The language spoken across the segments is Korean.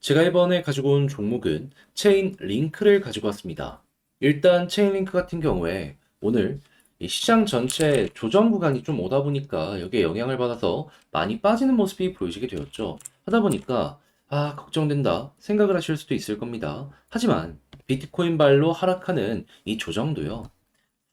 제가 이번에 가지고 온 종목은 체인 링크를 가지고 왔습니다. 일단 체인 링크 같은 경우에 오늘 이 시장 전체 조정 구간이 좀 오다 보니까 여기에 영향을 받아서 많이 빠지는 모습이 보여지게 되었죠. 하다 보니까 걱정된다 생각을 하실 수도 있을 겁니다. 하지만 비트코인 발로 하락하는 이 조정도요.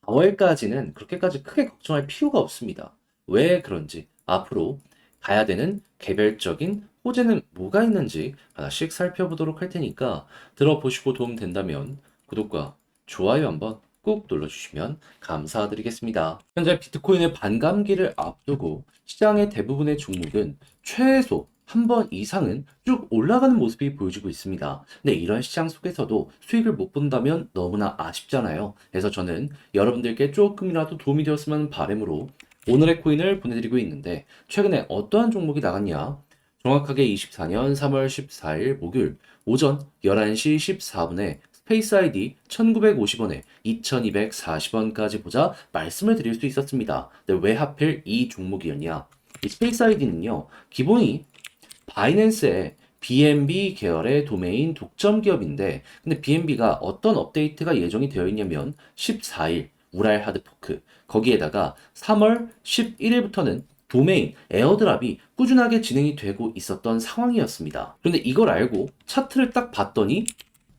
4월까지는 그렇게까지 크게 걱정할 필요가 없습니다. 왜 그런지 앞으로 가야 되는 개별적인 호재는 뭐가 있는지 하나씩 살펴보도록 할 테니까 들어보시고 도움 된다면 구독과 좋아요 한번 꾹 눌러주시면 감사드리겠습니다. 현재 비트코인의 반감기를 앞두고 시장의 대부분의 종목은 최소 한 번 이상은 쭉 올라가는 모습이 보여지고 있습니다. 근데 이런 시장 속에서도 수익을 못 본다면 너무나 아쉽잖아요. 그래서 저는 여러분들께 조금이라도 도움이 되었으면 하는 바람으로 오늘의 코인을 보내드리고 있는데 최근에 어떠한 종목이 나갔냐? 정확하게 24년 3월 14일 목요일 오전 11시 14분에 스페이스 아이디 1950원에 2240원까지 보자 말씀을 드릴 수 있었습니다. 근데 왜 하필 이 종목이었냐? 이 스페이스 아이디는요, 기본이 바이낸스의 BNB 계열의 도메인 독점 기업인데, 근데 BNB가 어떤 업데이트가 예정이 되어 있냐면 14일 우랄 하드 포크, 거기에다가 3월 11일부터는 도메인 에어드랍이 꾸준하게 진행이 되고 있었던 상황이었습니다. 그런데 이걸 알고 차트를 딱 봤더니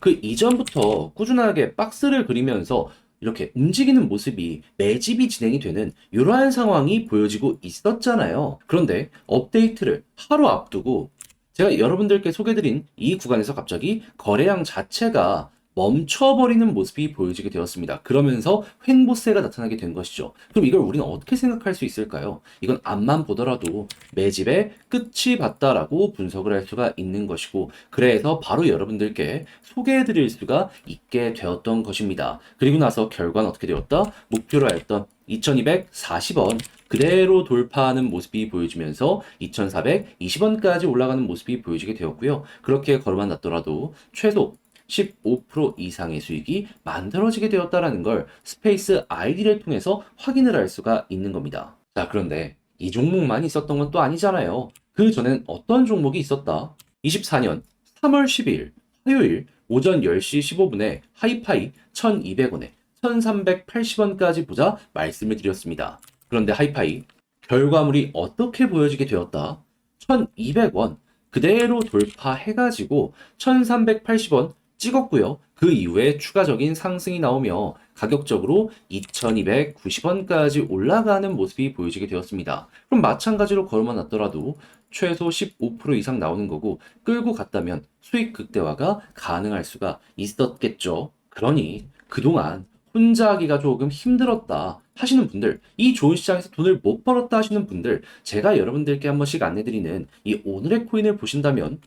그 이전부터 꾸준하게 박스를 그리면서 이렇게 움직이는 모습이 매집이 진행이 되는 이러한 상황이 보여지고 있었잖아요. 그런데 업데이트를 하루 앞두고 제가 여러분들께 소개드린 이 구간에서 갑자기 거래량 자체가 멈춰버리는 모습이 보여지게 되었습니다. 그러면서 횡보세가 나타나게 된 것이죠. 그럼 이걸 우리는 어떻게 생각할 수 있을까요? 이건 앞만 보더라도 매집의 끝이 봤다라고 분석을 할 수가 있는 것이고, 그래서 바로 여러분들께 소개해드릴 수가 있게 되었던 것입니다. 그리고 나서 결과는 어떻게 되었다? 목표로 했던 2240원 그대로 돌파하는 모습이 보여지면서 2420원까지 올라가는 모습이 보여지게 되었고요. 그렇게 걸어만 놨더라도 최소 15% 이상의 수익이 만들어지게 되었다라는 걸 스페이스 아이디를 통해서 확인을 할 수가 있는 겁니다. 자, 그런데 이 종목만 있었던 건 또 아니잖아요. 그 전엔 어떤 종목이 있었다? 24년 3월 12일 화요일 오전 10시 15분에 하이파이 1200원에 1380원까지 보자 말씀을 드렸습니다. 그런데 하이파이 결과물이 어떻게 보여지게 되었다? 1200원 그대로 돌파해가지고 1380원 찍었고요. 그 이후에 추가적인 상승이 나오며 가격적으로 2290원까지 올라가는 모습이 보여지게 되었습니다. 그럼 마찬가지로 걸어만 놨더라도 최소 15% 이상 나오는 거고 끌고 갔다면 수익 극대화가 가능할 수가 있었겠죠. 그러니 그동안 혼자 하기가 조금 힘들었다 하시는 분들, 이 좋은 시장에서 돈을 못 벌었다 하시는 분들, 제가 여러분들께 한 번씩 안내드리는 이 오늘의 코인을 보신다면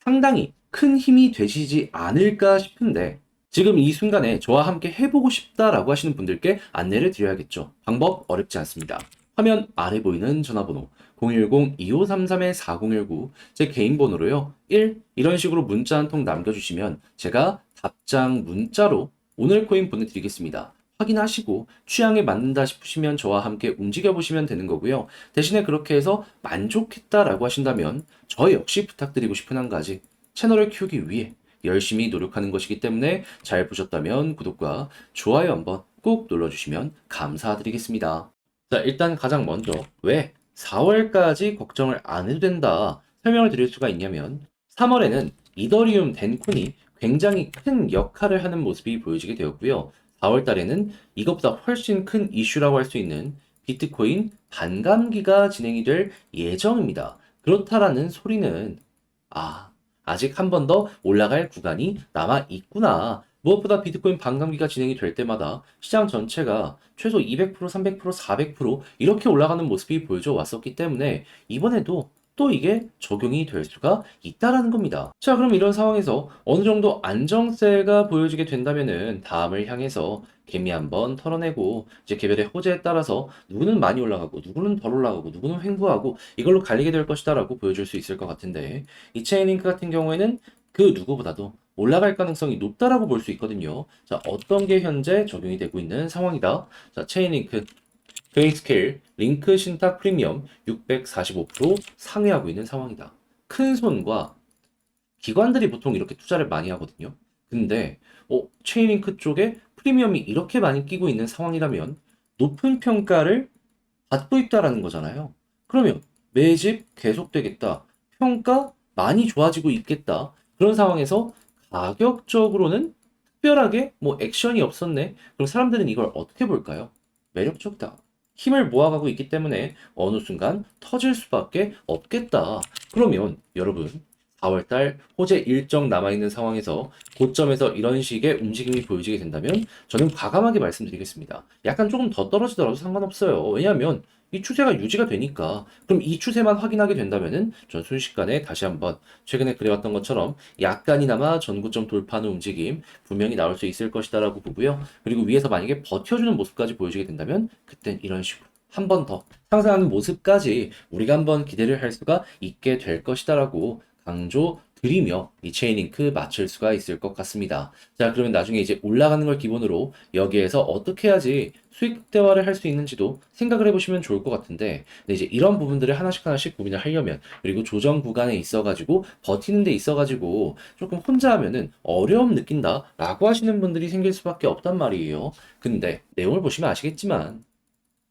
상당히 큰 힘이 되시지 않을까 싶은데, 지금 이 순간에 저와 함께 해보고 싶다라고 하시는 분들께 안내를 드려야겠죠. 방법 어렵지 않습니다. 화면 아래 보이는 전화번호 010-2533-4019 제 개인 번호로요. 1 이런 식으로 문자 한 통 남겨주시면 제가 답장 문자로 오늘 코인 보내드리겠습니다. 확인하시고 취향에 맞는다 싶으시면 저와 함께 움직여 보시면 되는 거고요. 대신에 그렇게 해서 만족했다라고 하신다면 저 역시 부탁드리고 싶은 한 가지, 채널을 키우기 위해 열심히 노력하는 것이기 때문에 잘 보셨다면 구독과 좋아요 한번 꼭 눌러주시면 감사드리겠습니다. 자, 일단 가장 먼저 왜 4월까지 걱정을 안 해도 된다 설명을 드릴 수가 있냐면, 3월에는 이더리움 덴콘이 굉장히 큰 역할을 하는 모습이 보여지게 되었고요. 4월 달에는 이것보다 훨씬 큰 이슈라고 할 수 있는 비트코인 반감기가 진행이 될 예정입니다. 그렇다라는 소리는 아직 한 번 더 올라갈 구간이 남아 있구나. 무엇보다 비트코인 반감기가 진행이 될 때마다 시장 전체가 최소 200%, 300%, 400% 이렇게 올라가는 모습이 보여져 왔었기 때문에 이번에도 또 이게 적용이 될 수가 있다라는 겁니다. 자, 그럼 이런 상황에서 어느 정도 안정세가 보여지게 된다면은 다음을 향해서 개미 한번 털어내고 이제 개별의 호재에 따라서 누구는 많이 올라가고 누구는 덜 올라가고 누구는 횡보하고 이걸로 갈리게 될 것이다라고 보여줄 수 있을 것 같은데, 이 체인링크 같은 경우에는 그 누구보다도 올라갈 가능성이 높다라고 볼 수 있거든요. 자, 어떤 게 현재 적용이 되고 있는 상황이다. 자, 체인링크 그레이스케일 링크 신탁 프리미엄 645% 상회하고 있는 상황이다. 큰 손과 기관들이 보통 이렇게 투자를 많이 하거든요. 근데 체인링크 쪽에 프리미엄이 이렇게 많이 끼고 있는 상황이라면 높은 평가를 받고 있다라는 거잖아요. 그러면 매집 계속되겠다. 평가 많이 좋아지고 있겠다. 그런 상황에서 가격적으로는 특별하게 뭐 액션이 없었네. 그럼 사람들은 이걸 어떻게 볼까요? 매력적이다. 힘을 모아가고 있기 때문에 어느 순간 터질 수밖에 없겠다. 그러면 여러분 4월달 호재 일정 남아있는 상황에서 고점에서 이런 식의 움직임이 보여지게 된다면 저는 과감하게 말씀드리겠습니다. 약간 조금 더 떨어지더라도 상관없어요. 왜냐하면 이 추세가 유지가 되니까. 그럼 이 추세만 확인하게 된다면은 전 순식간에 다시 한번 최근에 그래왔던 것처럼 약간이나마 전고점 돌파하는 움직임 분명히 나올 수 있을 것이다라고 보고요. 그리고 위에서 만약에 버텨주는 모습까지 보여지게 된다면 그땐 이런 식으로 한 번 더 상승하는 모습까지 우리가 한번 기대를 할 수가 있게 될 것이다라고 강조 드리며 이 체인링크 맞출 수가 있을 것 같습니다. 자, 그러면 나중에 이제 올라가는 걸 기본으로 여기에서 어떻게 해야지 수익 극대화를 할 수 있는지도 생각을 해보시면 좋을 것 같은데, 근데 이제 이런 부분들을 하나씩 하나씩 고민을 하려면, 그리고 조정 구간에 있어가지고 버티는 데 있어가지고 조금 혼자 하면은 어려움 느낀다라고 하시는 분들이 생길 수밖에 없단 말이에요. 근데 내용을 보시면 아시겠지만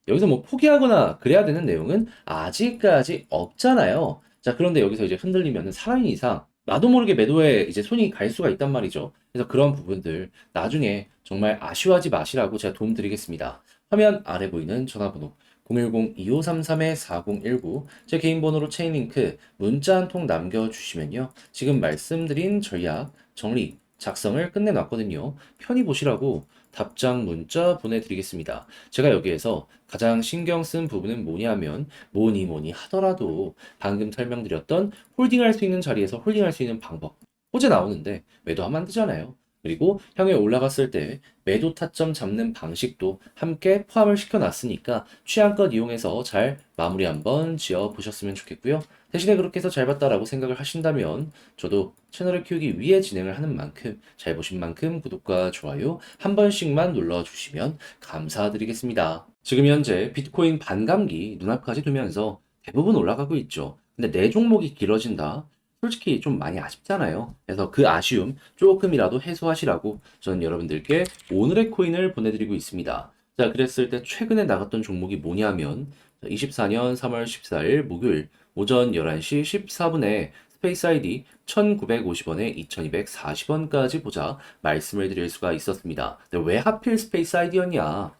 여기서 뭐 포기하거나 그래야 되는 내용은 아직까지 없잖아요. 자, 그런데 여기서 이제 흔들리면은 사람인 이상 나도 모르게 매도에 이제 손이 갈 수가 있단 말이죠. 그래서 그런 부분들 나중에 정말 아쉬워하지 마시라고 제가 도움 드리겠습니다. 화면 아래 보이는 전화번호 010-2533-4019 제 개인 번호로 체인링크 문자 한 통 남겨주시면요. 지금 말씀드린 전략 정리 작성을 끝내놨거든요. 편히 보시라고 답장 문자 보내드리겠습니다. 제가 여기에서 가장 신경 쓴 부분은 뭐냐면 뭐니 뭐니 하더라도 방금 설명드렸던 홀딩할 수 있는 자리에서 홀딩할 수 있는 방법. 호재 나오는데 매도하면 안 되잖아요. 그리고 향후에 올라갔을 때 매도 타점 잡는 방식도 함께 포함을 시켜놨으니까 취향껏 이용해서 잘 마무리 한번 지어 보셨으면 좋겠고요. 대신에 그렇게 해서 잘 봤다라고 생각을 하신다면 저도 채널을 키우기 위해 진행을 하는 만큼 잘 보신 만큼 구독과 좋아요 한 번씩만 눌러주시면 감사드리겠습니다. 지금 현재 비트코인 반감기 눈앞까지 두면서 대부분 올라가고 있죠. 근데 내 종목이 길어진다. 솔직히 좀 많이 아쉽잖아요. 그래서 그 아쉬움 조금이라도 해소하시라고 저는 여러분들께 오늘의 코인을 보내드리고 있습니다. 자, 그랬을 때 최근에 나갔던 종목이 뭐냐면 24년 3월 14일 목요일 오전 11시 14분에 스페이스 아이디 1950원에 2240원까지 보자 말씀을 드릴 수가 있었습니다. 근데 왜 하필 스페이스 아이디였냐?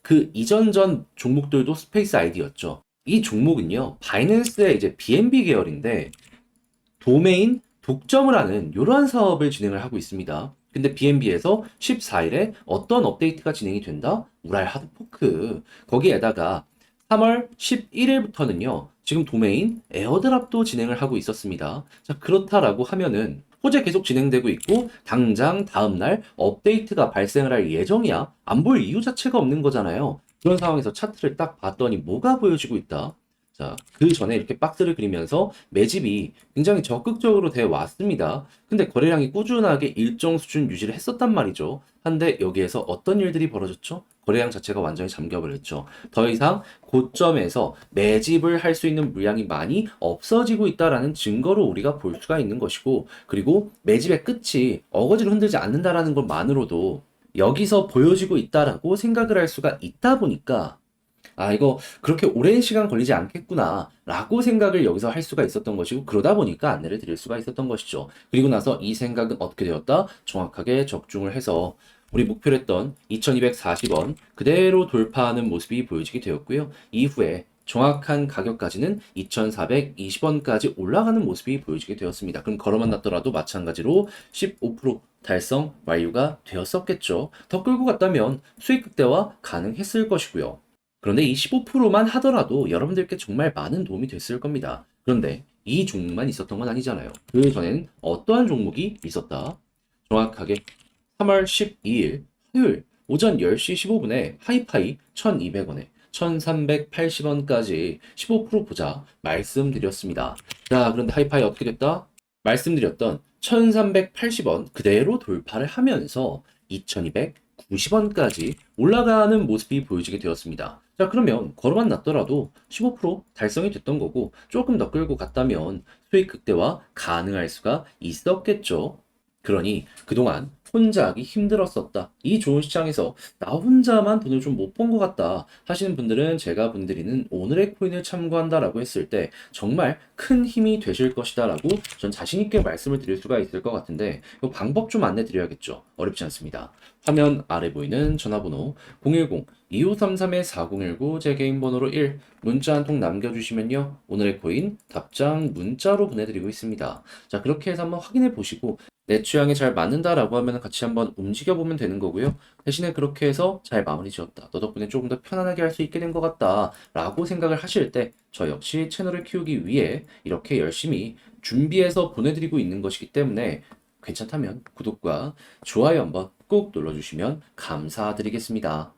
그 이전 전 종목들도 스페이스 아이디였죠. 이 종목은요, 바이낸스의 이제 BNB 계열인데 도메인 독점을 하는 이러한 사업을 진행을 하고 있습니다. 근데 BNB에서 14일에 어떤 업데이트가 진행이 된다? 우랄 하드포크. 거기에다가 3월 11일부터는요, 지금 도메인 에어드랍도 진행을 하고 있었습니다. 자, 그렇다라고 하면은 호재 계속 진행되고 있고, 당장 다음날 업데이트가 발생을 할 예정이야? 안 볼 이유 자체가 없는 거잖아요. 그런 상황에서 차트를 딱 봤더니 뭐가 보여지고 있다? 자, 그 전에 이렇게 박스를 그리면서 매집이 굉장히 적극적으로 돼 왔습니다. 근데 거래량이 꾸준하게 일정 수준 유지를 했었단 말이죠. 한데 여기에서 어떤 일들이 벌어졌죠? 거래량 자체가 완전히 잠겨버렸죠. 더 이상 고점에서 매집을 할 수 있는 물량이 많이 없어지고 있다라는 증거로 우리가 볼 수가 있는 것이고, 그리고 매집의 끝이 어거지로 흔들지 않는다라는 것만으로도 여기서 보여지고 있다라고 생각을 할 수가 있다 보니까 아, 이거 그렇게 오랜 시간 걸리지 않겠구나, 라고 생각을 여기서 할 수가 있었던 것이고, 그러다 보니까 안내를 드릴 수가 있었던 것이죠. 그리고 나서 이 생각은 어떻게 되었다? 정확하게 적중을 해서 우리 목표로 했던 2240원 그대로 돌파하는 모습이 보여지게 되었고요. 이후에 정확한 가격까지는 2420원까지 올라가는 모습이 보여지게 되었습니다. 그럼 걸어만 놨더라도 마찬가지로 15% 달성 완료가 되었었겠죠. 더 끌고 갔다면 수익 극대화 가능했을 것이고요. 그런데 이 15%만 하더라도 여러분들께 정말 많은 도움이 됐을 겁니다. 그런데 이 종목만 있었던 건 아니잖아요. 그 전엔 어떠한 종목이 있었다? 정확하게 3월 12일 화요일 오전 10시 15분에 하이파이 1200원에 1380원까지 15% 보자 말씀드렸습니다. 자, 그런데 하이파이 어떻게 됐다? 말씀드렸던 1380원 그대로 돌파를 하면서 2290원까지 올라가는 모습이 보여지게 되었습니다. 자, 그러면 걸어만 놨더라도 15% 달성이 됐던 거고 조금 더 끌고 갔다면 수익 극대화 가능할 수가 있었겠죠. 그러니 그동안 혼자 하기 힘들었었다. 이 좋은 시장에서 나 혼자만 돈을 좀 못 번 것 같다 하시는 분들은 제가 분들이는 오늘의 코인을 참고한다라고 했을 때 정말 큰 힘이 되실 것이다라고 전 자신 있게 말씀을 드릴 수가 있을 것 같은데 이 방법 좀 안내 드려야겠죠. 어렵지 않습니다. 화면 아래 보이는 전화번호 010-2533-4019 제 개인 번호로 1 문자 한 통 남겨주시면요. 오늘의 코인 답장 문자로 보내드리고 있습니다. 자, 그렇게 해서 한번 확인해 보시고 내 취향에 잘 맞는다라고 하면 같이 한번 움직여 보면 되는 거고요. 대신에 그렇게 해서 잘 마무리 지었다. 너 덕분에 조금 더 편안하게 할 수 있게 된 것 같다라고 생각을 하실 때 저 역시 채널을 키우기 위해 이렇게 열심히 준비해서 보내드리고 있는 것이기 때문에 괜찮다면 구독과 좋아요 한번 꼭 눌러주시면 감사드리겠습니다.